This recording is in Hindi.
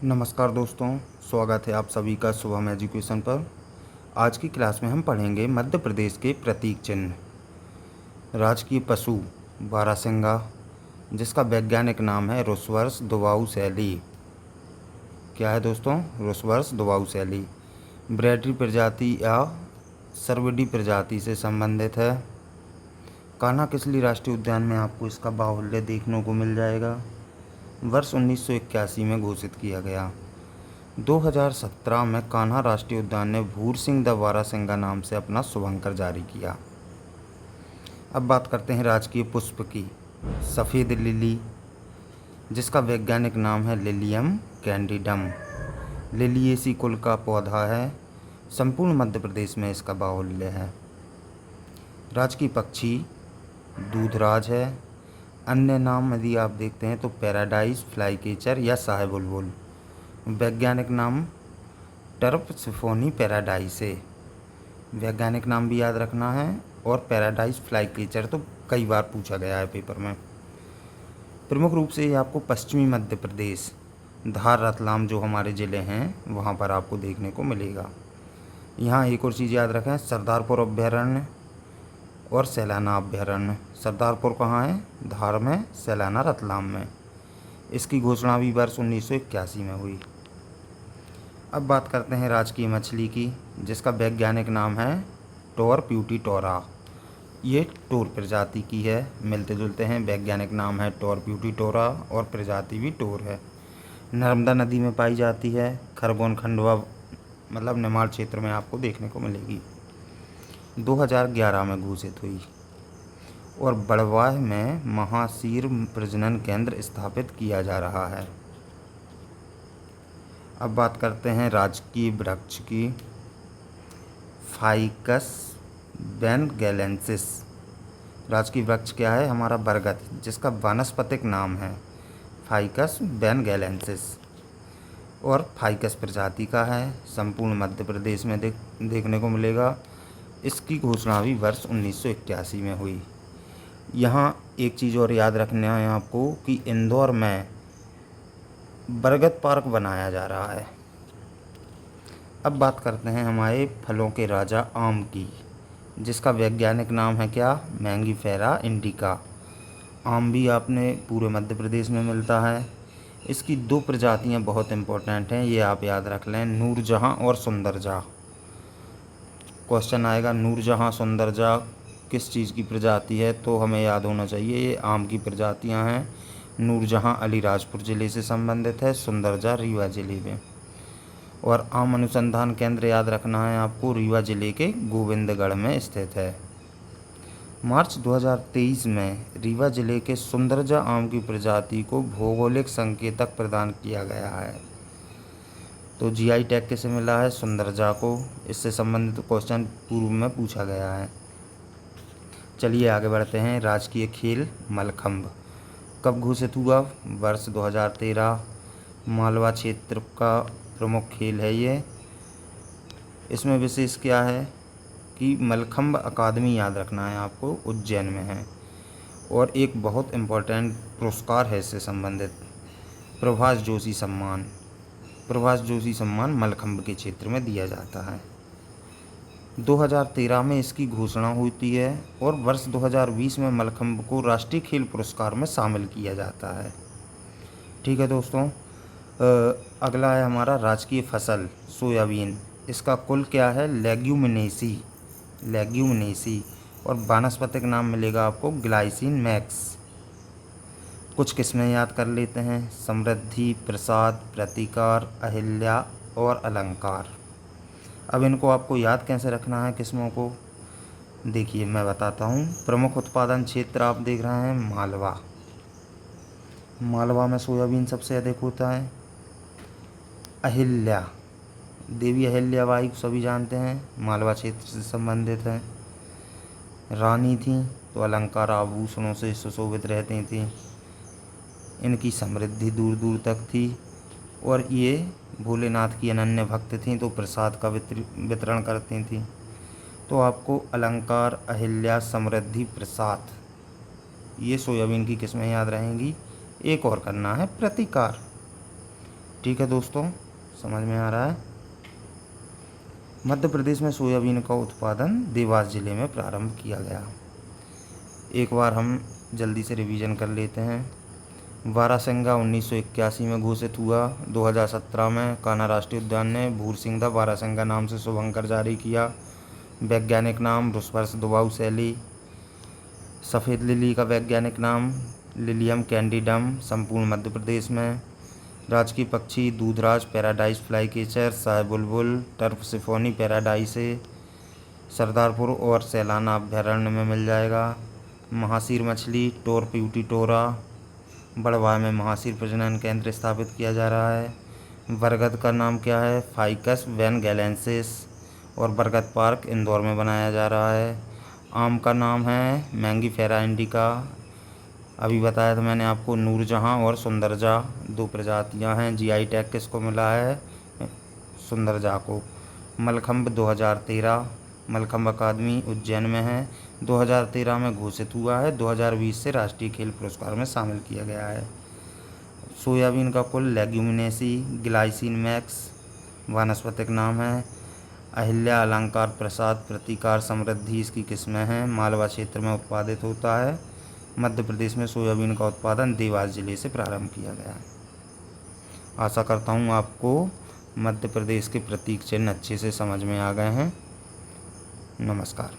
नमस्कार दोस्तों, स्वागत है आप सभी का शुभम एजुकेशन पर। आज की क्लास में हम पढ़ेंगे मध्य प्रदेश के प्रतीक चिन्ह। राजकीय पशु बारहसिंगा, जिसका वैज्ञानिक नाम है रोसवर्स दुबाऊ शैली। क्या है दोस्तों? रोसवर्स दुबाऊ शैली। ब्रैडी प्रजाति या सर्वडी प्रजाति से संबंधित है। कान्हा-किसली राष्ट्रीय उद्यान में आपको इसका बाहुल्य देखने को मिल जाएगा। वर्ष 1981 में घोषित किया गया। 2017 में कान्हा राष्ट्रीय उद्यान ने भूर सिंह द बारहसिंगा नाम से अपना शुभंकर जारी किया। अब बात करते हैं राजकीय पुष्प की। सफ़ेद लिली, जिसका वैज्ञानिक नाम है लिलियम कैंडिडम। लिलिएसी कुल का पौधा है। संपूर्ण मध्य प्रदेश में इसका बाहुल्य है। राजकीय पक्षी दूधराज है। अन्य नाम यदि आप देखते हैं तो पैराडाइज फ्लाईकेचर या शाह बुलबुल। वैज्ञानिक नाम टर्प सिफोनी पैराडाइस है। वैज्ञानिक नाम भी याद रखना है। और पैराडाइज फ्लाईकेचर तो कई बार पूछा गया है पेपर में। प्रमुख रूप से ये आपको पश्चिमी मध्य प्रदेश, धार रतलाम जो हमारे ज़िले हैं वहाँ पर आपको देखने को मिलेगा। यहाँ एक और चीज़ याद रखें, सरदारपुर अभ्यारण्य और सैलाना अभ्यारण्य। सरदारपुर कहाँ है? धार में, सैलाना रतलाम में। इसकी घोषणा भी वर्ष 1981 में हुई। अब बात करते हैं राजकीय मछली की, जिसका वैज्ञानिक नाम है टोर प्यूटीटोरा। ये टोर प्रजाति की है, मिलते जुलते हैं। वैज्ञानिक नाम है टोर प्यूटीटोरा और प्रजाति भी टोर है। नर्मदा नदी में पाई जाती है। खरगोन खंडवा मतलब निमाड़ क्षेत्र में आपको देखने को मिलेगी। 2011 में घोषित हुई। और बड़वाह में महासीर प्रजनन केंद्र स्थापित किया जा रहा है। अब बात करते हैं राजकीय वृक्ष की। फाइकस बेनगेलेंसिस। राजकीय वृक्ष क्या है? हमारा बरगद, जिसका वानस्पतिक नाम है फाइकस बेनगेलेंसिस और फाइकस प्रजाति का है। संपूर्ण मध्य प्रदेश में देखने को मिलेगा। इसकी घोषणा भी वर्ष 1981 में हुई। यहाँ एक चीज़ और याद रखना है आपको कि इंदौर में बरगद पार्क बनाया जा रहा है। अब बात करते हैं हमारे फलों के राजा आम की, जिसका वैज्ञानिक नाम है क्या? Mangifera indica. आम भी आपने पूरे मध्य प्रदेश में मिलता है। इसकी दो प्रजातियाँ बहुत इम्पोर्टेंट हैं, ये आप याद रख लें, नूरजहाँ और सुंदरजहाँ। क्वेश्चन आएगा नूरजहाँ सुंदरजहाँ किस चीज़ की प्रजाति है, तो हमें याद होना चाहिए ये आम की प्रजातियां हैं। नूरजहाँ अलीराजपुर ज़िले से संबंधित है, सुंदरजहाँ रीवा ज़िले में। और आम अनुसंधान केंद्र याद रखना है आपको, रीवा ज़िले के गोविंदगढ़ में स्थित है। मार्च 2023 में रीवा ज़िले के सुंदरजहाँ आम की प्रजाति को भौगोलिक संकेतक प्रदान किया गया है। तो जीआई टैग किसे मिला है? सुंदरजहाँ को। इससे संबंधित क्वेश्चन पूर्व में पूछा गया है। चलिए आगे बढ़ते हैं। राजकीय खेल मलखंभ कब घोषित हुआ? वर्ष 2013। मालवा क्षेत्र का प्रमुख खेल है ये। इसमें विशेष क्या है कि मलखंभ अकादमी याद रखना है आपको, उज्जैन में है। और एक बहुत इम्पोर्टेंट पुरस्कार है इससे संबंधित, प्रभाष जोशी सम्मान। प्रभाष जोशी सम्मान मलखंभ के क्षेत्र में दिया जाता है। 2013 में इसकी घोषणा होती है और वर्ष 2020 में मलखंभ को राष्ट्रीय खेल पुरस्कार में शामिल किया जाता है। ठीक है दोस्तों। अगला है हमारा राजकीय फसल सोयाबीन। इसका कुल क्या है? लेग्यूमिनेसी। लेग्यूमिनेसी और वानस्पतिक नाम मिलेगा आपको ग्लाइसिन मैक्स। कुछ किस्में याद कर लेते हैं, समृद्धि, प्रसाद, प्रतिकार, अहिल्या और अलंकार। अब इनको आपको याद कैसे रखना है किस्मों को? देखिए मैं बताता हूँ। प्रमुख उत्पादन क्षेत्र आप देख रहे हैं मालवा। मालवा में सोयाबीन सबसे अधिक होता है। अहिल्या, देवी अहिल्याबाई को सभी जानते हैं, मालवा क्षेत्र से संबंधित है। रानी थी तो अलंकार आभूषणों से सुशोभित रहती थी। इनकी समृद्धि दूर दूर तक थी और ये भोलेनाथ की अनन्य भक्त थीं तो प्रसाद का वितरण करती थीं। तो आपको अलंकार, अहिल्या, समृद्धि, प्रसाद, ये सोयाबीन की किस्में याद रहेंगी। एक और करना है प्रतिकार। ठीक है दोस्तों, समझ में आ रहा है। मध्य प्रदेश में सोयाबीन का उत्पादन देवास जिले में प्रारंभ किया गया। एक बार हम जल्दी से रिवीजन कर लेते हैं। बारासिंगा 1981 में घोषित हुआ। 2017 में कान्हा राष्ट्रीय उद्यान ने भूरसिंगा बारासिंगा नाम से शुभंकर जारी किया। वैज्ञानिक नाम रुस्पर्स दुबाऊ शैली। सफ़ेद लिली का वैज्ञानिक नाम लिलियम कैंडिडम, संपूर्ण मध्य प्रदेश में। राजकीय पक्षी दूधराज पैराडाइस फ्लाईकेचर, शाह बुलबुल, टर्फ सिफोनी पैराडाइसे, सरदारपुर और सैलाना अभ्यारण्य में मिल जाएगा। महासीर मछली टोरप्यूटिटोरा, बड़वाह में महासीर प्रजनन केंद्र स्थापित किया जा रहा है। बरगद का नाम क्या है? फाइकस वैनगेलेंसिस, और बरगद पार्क इंदौर में बनाया जा रहा है। आम का नाम है मैंगीफेरा इंडिका, अभी बताया था मैंने आपको। नूरजहाँ और सुंदरजा 2 प्रजातियां हैं। जीआई टैग किसको मिला है? सुंदरजा को। मलखम्ब 2013, मलखम्ब अकादमी उज्जैन में है। 2013 में घोषित हुआ है। 2020 से राष्ट्रीय खेल पुरस्कार में शामिल किया गया है। सोयाबीन का कुल लेग्यूमिनेसी ग्लाइसिन मैक्स वानस्पतिक नाम है। अहिल्या अलंकार प्रसाद प्रतिकार समृद्धि इसकी किस्में हैं। मालवा क्षेत्र में उत्पादित होता है। मध्य प्रदेश में सोयाबीन का उत्पादन देवास जिले से प्रारंभ किया गया है। आशा करता हूँ आपको मध्य प्रदेश के प्रतीक चिन्ह अच्छे से समझ में आ गए हैं। नमस्कार।